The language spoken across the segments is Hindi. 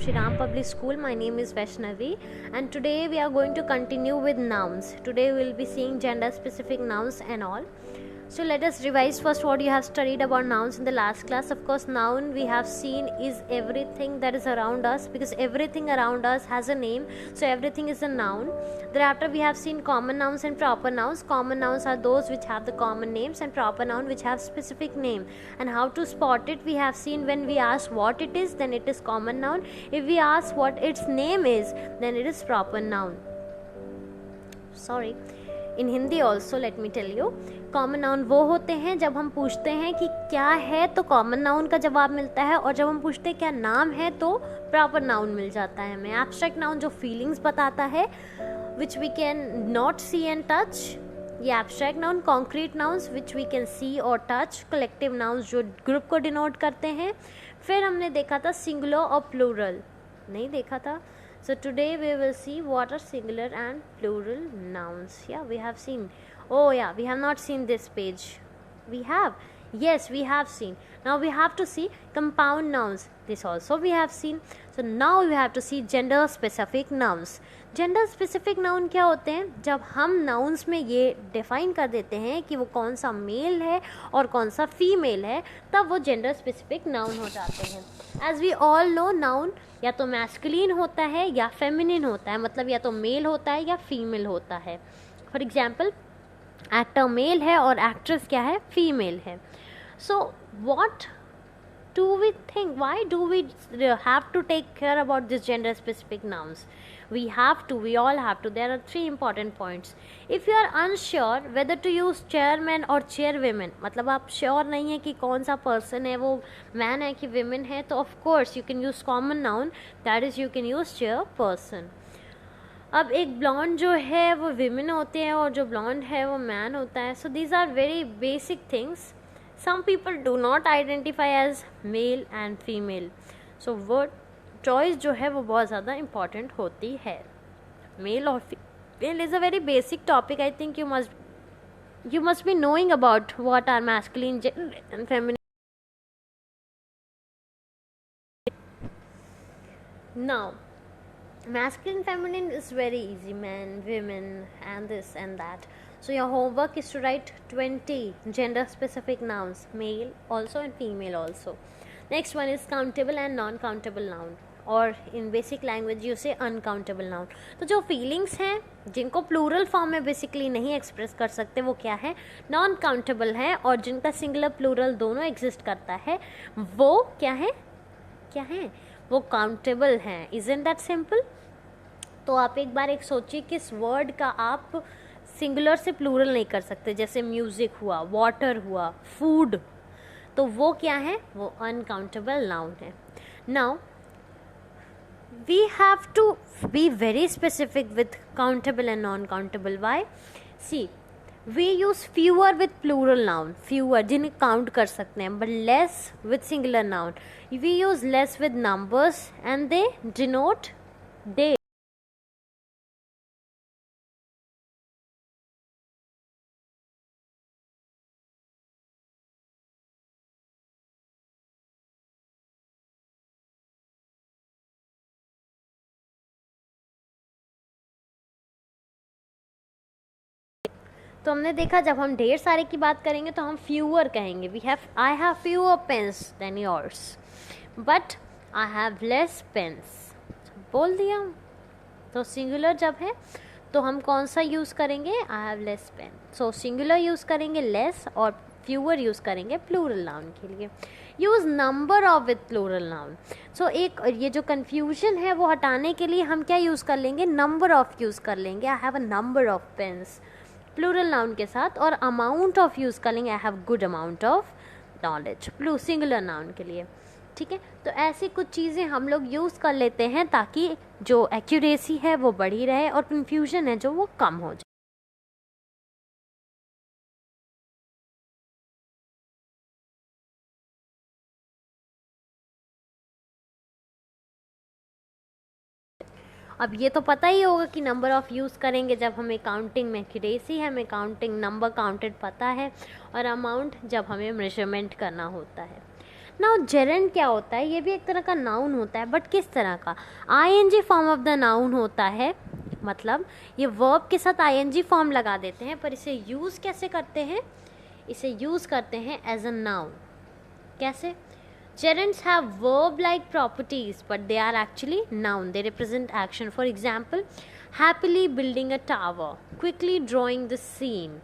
Shriram Public School. My name is Vaishnavi, and today we are going to continue with nouns. Today we will be seeing gender specific nouns and all. So let us revise first what you have studied about nouns in the last class. Of course, noun we have seen is everything that is around us, because everything around us has a name, so everything is a noun. Thereafter we have seen common nouns and proper nouns. Common nouns are those which have the common names, and proper noun which have specific name. And how to spot it we have seen. When we ask what it is, then it is common noun. If we ask what its name is, then it is proper noun. Sorry, in Hindi also let me tell you, common noun वो होते हैं जब हम पूछते हैं कि क्या है तो कॉमन नाउन का जवाब मिलता है, और जब हम पूछते हैं क्या नाम है तो प्रॉपर नाउन मिल जाता है हमें. एब्स्ट्रैक्ट नाउन जो फीलिंग्स बताता है, which we can not see and touch, ये abstract noun. Concrete nouns which we can see और टच. कलेक्टिव नाउन्स जो ग्रुप को डिनोट करते हैं. फिर हमने देखा था सिंगुलर और प्लूरल, नहीं देखा था. So today we will see what are singular and plural nouns. Yeah, we have seen. Oh yeah, we have not seen this page. We have. Yes, we have seen. Now we have to see compound nouns. This also we have seen. So now we have to see gender specific nouns. Gender specific noun क्या होते हैं? जब हम नाउन्स में ये डिफाइन कर देते हैं कि वो कौन सा मेल है और कौन सा फीमेल है, तब वो जेंडर स्पेसिफिक नाउन हो जाते हैं. As we all know, noun या तो मैस्कुलिन होता है या फेमिनिन होता है, मतलब या तो मेल होता है या फीमेल होता है. फॉर एग्जाम्पल, एक्टर मेल है और एक्ट्रेस क्या है? फीमेल है. So what do we think, why do we have to take care about this gender specific nouns? We all have to. There are 3 important points. If you are unsure whether to use chairman or chairwomen, मतलब आप श्योर नहीं है कि कौन सा पर्सन है, वो मैन है कि विमेन है, तो of course you can use common noun, that is you can use chair person. अब एक ब्लॉन्ड जो है वो विमेन होते हैं और जो ब्लॉन्ड है वो मैन होता है. So these are very basic things. Some people do not identify as male and female. So word choice जो है वो बहुत ज़्यादा important होती है. Male or female is a very basic topic. I think you must be knowing about what are masculine, gender and feminine. Now, masculine, feminine is very easy. Men, women, and this and that. So your homework is to write 20 gender specific nouns, male also and female also. Next one is countable and non countable noun, or in basic language you say uncountable noun. तो जो feelings हैं जिनको plural form में basically नहीं express कर सकते, वो क्या है? non countable है, और जिनका singular plural दोनों exist करता है वो क्या है? वो countable हैं. Isn't that simple? तो आप एक बार सोचिए किस वर्ड का आप सिंगुलर से प्लूरल नहीं कर सकते. जैसे म्यूजिक हुआ, वाटर हुआ, फूड, तो वो क्या है? वो अनकाउंटेबल नाउन है. Now we have to be very specific with countable and non countable. Why? See, we use fewer with plural noun, fewer जिन्हें काउंट कर सकते हैं, but less with singular noun. We use less with numbers and they denote day. तो हमने देखा जब हम ढेर सारे की बात करेंगे तो हम फ्यूअर कहेंगे. I have fewer pens than yours, but I have less pens. बोल दिया. तो सिंगुलर जब है तो हम कौन सा यूज़ करेंगे? I have less pen. So singular use करेंगे लेस, और फ्यूअर यूज़ करेंगे प्लूरल नाउन के लिए. Use number of with plural noun. So एक ये जो कन्फ्यूजन है वो हटाने के लिए हम क्या यूज़ कर लेंगे? नंबर ऑफ यूज़ कर लेंगे. I have a number of pens plural noun के साथ, और अमाउंट ऑफ यूज़ कर लेंगे. I have good amount of knowledge singular noun के लिए. ठीक है, तो ऐसी कुछ चीज़ें हम लोग यूज़ कर लेते हैं ताकि जो एक्यूरेसी है वो बढ़ी रहे और कन्फ्यूजन है जो वो कम हो जाए. अब ये तो पता ही होगा कि नंबर ऑफ़ यूज़ करेंगे जब हमें काउंटिंग में एक्यूरेसी है, हमें काउंटिंग नंबर काउंटेड पता है, और अमाउंट जब हमें मेजरमेंट करना होता है. नाउ जेरेंड क्या होता है, ये भी एक तरह का नाउन होता है, बट किस तरह का, I N G form of the noun होता है, मतलब ये वर्ब के साथ आईएनजी फॉर्म लगा देते हैं, पर इसे यूज़ कैसे करते हैं, इसे यूज़ करते हैं एज अ नाउन। कैसे? Gerunds have verb-like properties, but they are actually noun. They represent action. For example, happily building a tower, quickly drawing the scene,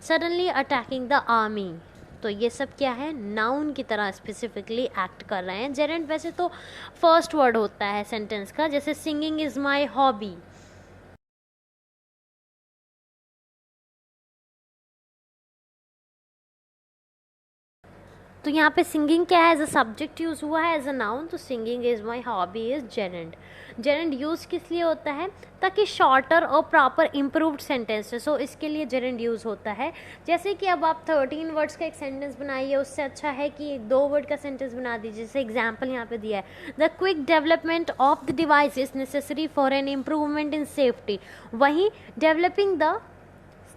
suddenly attacking the army. तो ये सब क्या है, नाउन की तरह स्पेसिफिकली एक्ट कर रहे हैं। जेरेंड वैसे तो फर्स्ट वर्ड होता है सेंटेंस का, जैसे सिंगिंग इज़ माई हॉबी, तो यहाँ पे सिंगिंग क्या है, एज अ सब्जेक्ट यूज़ हुआ है, एज अ नाउन, तो singing is my hobby is gerund. Gerund use किस लिए होता है, ताकि शॉर्टर और प्रॉपर इम्प्रूव्ड सेंटेंस है, सो इसके लिए जेरेंड यूज़ होता है। जैसे कि अब आप 13 वर्ड्स का एक सेंटेंस बनाइए, उससे अच्छा है कि 2 वर्ड का सेंटेंस बना दीजिए। जैसे एग्जाम्पल यहाँ पे दिया है, the quick development of the device is necessary for an improvement in safety, वहीं developing the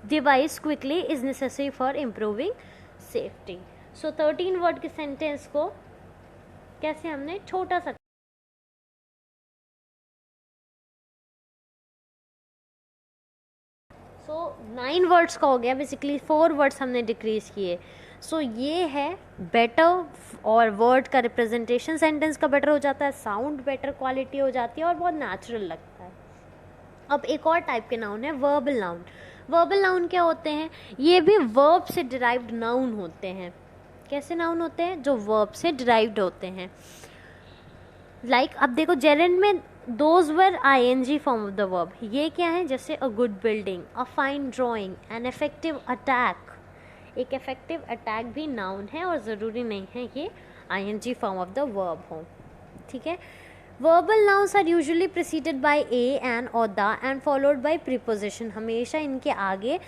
device quickly is necessary for improving safety. So 13 word के सेंटेंस को कैसे हमने छोटा सा, सो 9 वर्ड्स का हो गया, बेसिकली 4 वर्ड्स हमने डिक्रीज किए। सो ये है बेटर, और वर्ड का रिप्रेजेंटेशन सेंटेंस का बेटर हो जाता है, साउंड बेटर क्वालिटी हो जाती है और बहुत नेचुरल लगता है। अब एक और टाइप के नाउन है वर्बल नाउन। वर्बल नाउन क्या होते हैं, ये भी वर्ब से डिराइव्ड नाउन होते हैं। कैसे नाउन होते हैं, जो वर्ब से डिराइव्ड होते हैं। लाइक अब देखो, जेरेंड में those were ING form of the verb, ये क्या है, जैसे a good building, a fine drawing, an effective attack. एक इफेक्टिव अटैक भी नाउन है और ज़रूरी नहीं है ये ING form of the verb हो, ठीक है। Verbal nouns are usually preceded by a, an or the and followed by preposition. हमेशा इनके आगे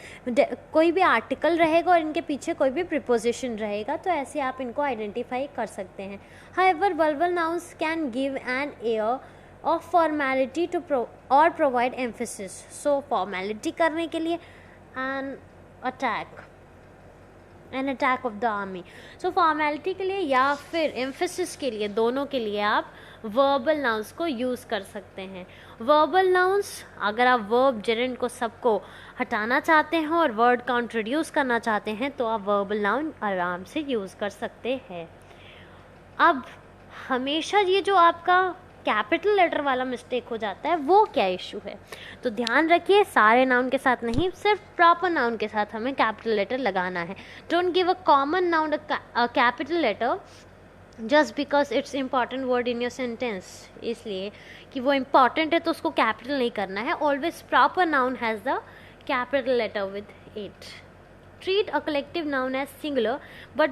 कोई भी आर्टिकल रहेगा और इनके पीछे कोई भी प्रीपोजिशन रहेगा, तो ऐसे आप इनको आइडेंटिफाई कर सकते हैं। However, verbal nouns can give an air of formality to or provide emphasis. So formality करने के लिए an attack of the army. So formality के लिए या फिर emphasis के लिए, दोनों के लिए आप वर्बल नाउन्स को यूज़ कर सकते हैं। वर्बल नाउन्स, अगर आप वर्ब जेरेंड को सबको हटाना चाहते हैं और वर्ड का इंट्रोड्यूस करना चाहते हैं, तो आप वर्बल नाउन आराम से यूज़ कर सकते हैं। अब हमेशा ये जो आपका कैपिटल लेटर वाला मिस्टेक हो जाता है, वो क्या इशू है, तो ध्यान रखिए, सारे नाउन के साथ नहीं, सिर्फ प्रॉपर नाउन के साथ हमें कैपिटल लेटर लगाना है। Don't give a common noun a capital letter just because it's important word in your sentence, इसलिए कि वो इम्पॉर्टेंट है तो उसको कैपिटल नहीं करना है। Always proper noun has the capital letter with it. Treat a collective noun as singular but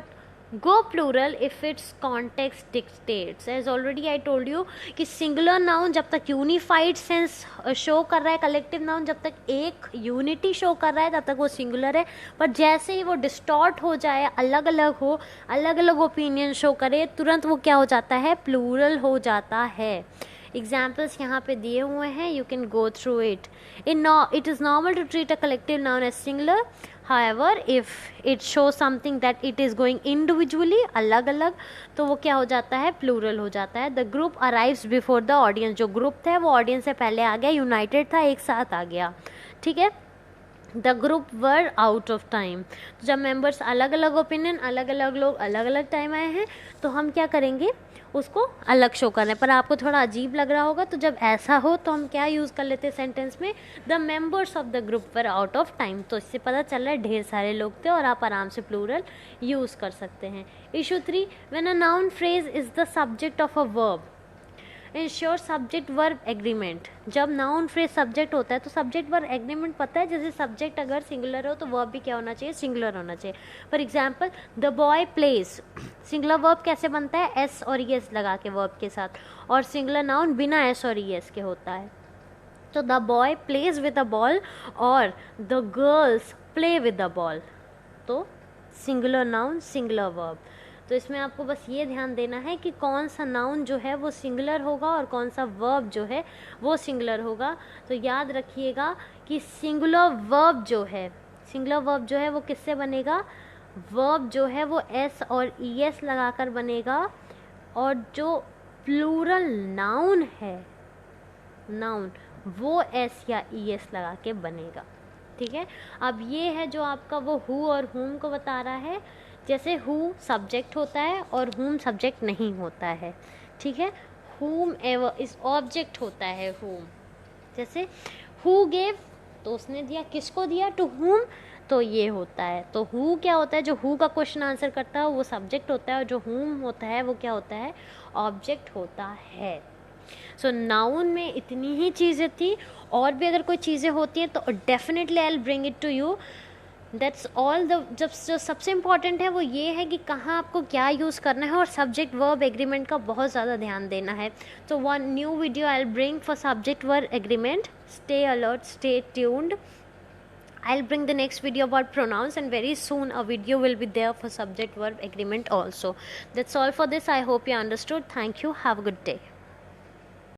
go plural if its context dictates. As already I told you कि singular noun जब तक unified sense शो कर रहा है, collective noun जब तक एक unity शो कर रहा है तब तक वो singular है, पर जैसे ही वो distort हो जाए, अलग अलग हो, अलग अलग opinion शो करे, तुरंत वो क्या हो जाता है, plural हो जाता है। Examples यहाँ पे दिए हुए हैं, you can go through it. It is normal to treat a collective noun as singular. However, if it shows something that it is going individually, अलग अलग, तो वो क्या हो जाता है, plural हो जाता है। The group arrives before the audience. जो group था वो audience से पहले आ गया, united था, एक साथ आ गया, ठीक है। The group were out of time, तो जब मेंबर्स अलग अलग ओपिनियन, अलग अलग लोग अलग अलग टाइम आए हैं, तो हम क्या करेंगे, उसको अलग शो कर रहे हैं। पर आपको थोड़ा अजीब लग रहा होगा, तो जब ऐसा हो तो हम क्या यूज़ कर लेते हैं सेंटेंस में, the members of the group were out of time, तो इससे पता चल रहा है ढेर सारे लोग थे और आप आराम से प्लूरल यूज़ कर सकते हैं। Issue 3, when a noun phrase is the subject of a verb ensure subject verb agreement. जब नाउन फ्रेज सब्जेक्ट होता है तो सब्जेक्ट वर्ब एग्रीमेंट पता है, जैसे सब्जेक्ट अगर सिंगुलर हो तो वर्ब भी क्या होना चाहिए, सिंगुलर होना चाहिए। For example, the boy plays, singular verb कैसे बनता है, एस और ई एस लगा के वर्ब के साथ, और सिंगुलर नाउन बिना एस और ई एस के होता है। तो the boy plays with a ball और the girls play with a ball, तो सिंगुलर नाउन सिंगुलर वर्ब। तो इसमें आपको बस ये ध्यान देना है कि कौन सा नाउन जो है वो सिंगुलर होगा और कौन सा वर्ब जो है वो सिंगुलर होगा। तो याद रखिएगा कि सिंगुलर वर्ब जो है वो किससे बनेगा, वर्ब जो है वो एस और ई एस लगाकर बनेगा, और जो प्लूरल नाउन है, नाउन, वो एस या ई एस लगा के बनेगा। ठीक है, अब ये है जो आपका वो हु और हुम को बता रहा है। जैसे हु सब्जेक्ट होता है और हुम सब्जेक्ट नहीं होता है। ठीक है, हुम एवर इस ऑब्जेक्ट होता है हुम। जैसे हु गेव, तो उसने दिया, किसको दिया, टू हुम, तो ये होता है। तो हु क्या होता है, जो हु का क्वेश्चन आंसर करता है वो सब्जेक्ट होता है, और जो हुम होता है वो क्या होता है, ऑब्जेक्ट होता है। सो नाउन में इतनी ही चीज़ें थी, और भी अगर कोई चीज़ें होती हैं तो definitely I will bring it to you. That's all. जो सबसे इम्पॉर्टेंट है वो ये है कि कहाँ आपको क्या यूज़ करना है, और सब्जेक्ट वर्ब एग्रीमेंट का बहुत ज़्यादा ध्यान देना है। So one new video I will bring for subject verb agreement. Stay alert, stay tuned. I'll bring the next video about pronouns, and very soon a video will be there for subject verb agreement also. That's all for this. I hope you understood. Thank you. Have a good day.